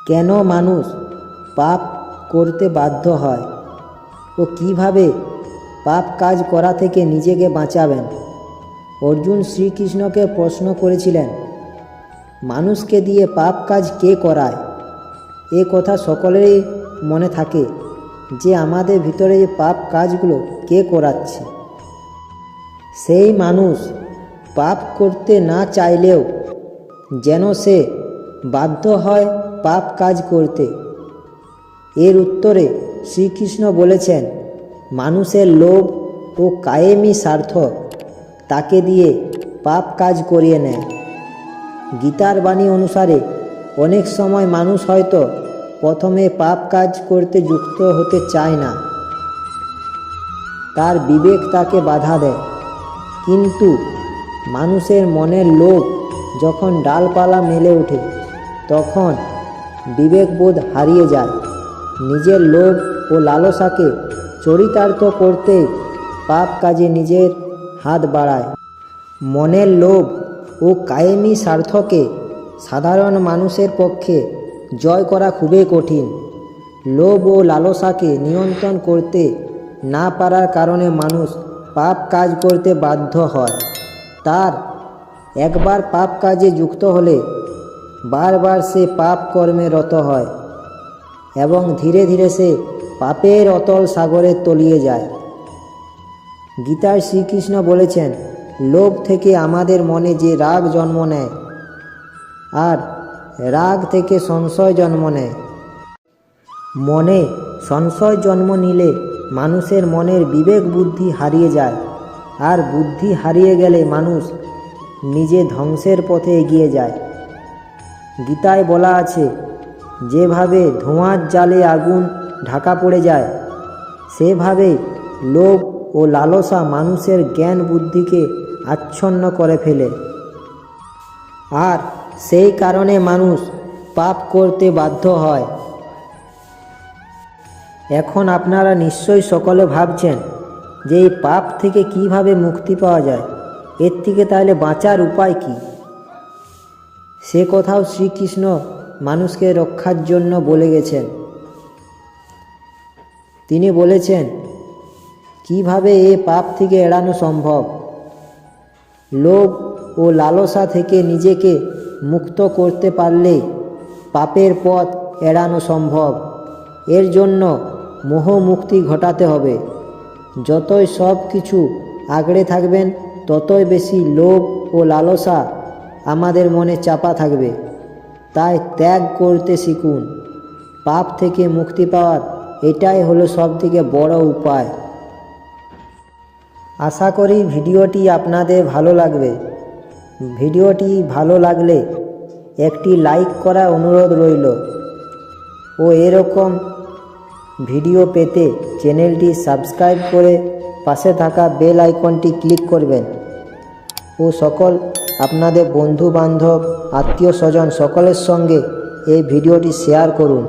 কেন মানুষ পাপ করতে বাধ্য হয় ও কিভাবে পাপ কাজ করা থেকে নিজেকে বাঁচাবেন? অর্জুন শ্রীকৃষ্ণকে প্রশ্ন করেছিলেন, মানুষকে দিয়ে পাপ কাজ কে করায়? এ কথা সকলেরই মনে থাকে যে আমাদের ভিতরে যে পাপ কাজগুলো কে করাচ্ছে। সেই মানুষ পাপ করতে না চাইলেও যেন সে বাধ্য হয় পাপ কাজ করতে। এর উত্তরে শ্রীকৃষ্ণ বলেছেন, মানুষের লোভ ও কায়েমি স্বার্থ তাকে দিয়ে পাপ কাজ করিয়ে নেয়। গীতার বাণী অনুসারে অনেক সময় মানুষ হয়তো প্রথমে পাপ কাজ করতে যুক্ত হতে চায় না, তার বিবেক তাকে বাধা দেয়। কিন্তু মানুষের মনের লোভ যখন ডালপালা মেলে ওঠে তখন বিবেকবোধ হারিয়ে যায়। নিজের লোভ ও লালসাকে চরিতার্থ করতে পাপ কাজে নিজের হাত বাড়ায়। মনের লোভ ও কায়েমি স্বার্থকে সাধারণ মানুষের পক্ষে জয় করা খুবই কঠিন। লোভ ও লালসাকে নিয়ন্ত্রণ করতে না পারার কারণে মানুষ পাপ কাজ করতে বাধ্য হয়। তার একবার পাপ কাজে যুক্ত হলে বারবার সে পাপ কর্মে রত হয় এবং ধীরে ধীরে সে পাপের অতল সাগরে তলিয়ে যায়। গীতায় শ্রীকৃষ্ণ বলেছেন, লোভ থেকে আমাদের মনে যে রাগ জন্ম নেয় আর রাগ থেকে সংশয় জন্ম নেয়। মনে সংশয় জন্ম নিলে মানুষের মনের বিবেক বুদ্ধি হারিয়ে যায়, আর বুদ্ধি হারিয়ে গেলে মানুষ নিজে ধ্বংসের পথে এগিয়ে যায়। গীতায় বলা আছে, যেভাবে ধোঁয়ার জালে আগুন ঢাকা পড়ে যায়, সেভাবে লোভ ও লালসা মানুষের জ্ঞান বুদ্ধিকে আচ্ছন্ন করে ফেলে, আর সেই কারণে মানুষ পাপ করতে বাধ্য হয়। এখন আপনারা নিশ্চয়ই সকলে ভাবছেন যে এই পাপ থেকে কিভাবে মুক্তি পাওয়া যায়, এর থেকে তাহলে বাঁচার উপায় কি? সে কথাও শ্রীকৃষ্ণ মানুষকে রক্ষার জন্য বলে গেছেন। তিনি বলেছেন কিভাবে এ পাপ থেকে এড়ানো সম্ভব। লোভ ও লালসা থেকে নিজেকে মুক্ত করতে পারলে পাপের পথ এড়ানো সম্ভব। এর জন্য মোহমুক্তি ঘটাতে হবে। যতই সব কিছু আগড়ে থাকবেন ততই বেশি লোভ ও লালসা আমাদের মনে চাপা থাকবে। তাই ত্যাগ করতে শিখুন। পাপ থেকে মুক্তি পাওয়ার এটাই হলো সবথেকে বড় উপায়। আশা করি ভিডিওটি আপনাদের ভালো লাগবে। ভিডিওটি ভালো লাগলে একটি লাইক করার অনুরোধ রইল ও এরকম ভিডিও পেতে চ্যানেলটি সাবস্ক্রাইব করে পাশে থাকা বেল আইকনটি ক্লিক করবেন ও সকল আপনাদের বন্ধু বান্ধব আত্মীয় স্বজন সকলের সঙ্গে এই ভিডিওটি শেয়ার করুন।